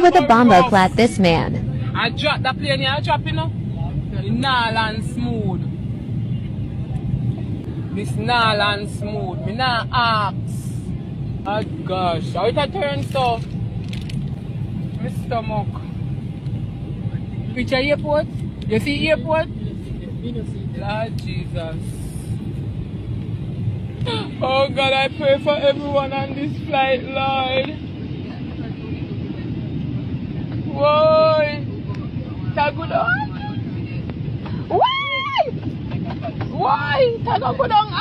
with a bombo clat this man. I drop the plane here, I drop it now. Nah land smooth. This nah land smooth. Me nah ask. Oh gosh. How it a turn so? My stomach. Picture airport? You see airport? Lord Jesus. Oh God, I pray for everyone on this flight, Lord. Why? Tagudong? Why? Why? Tagudong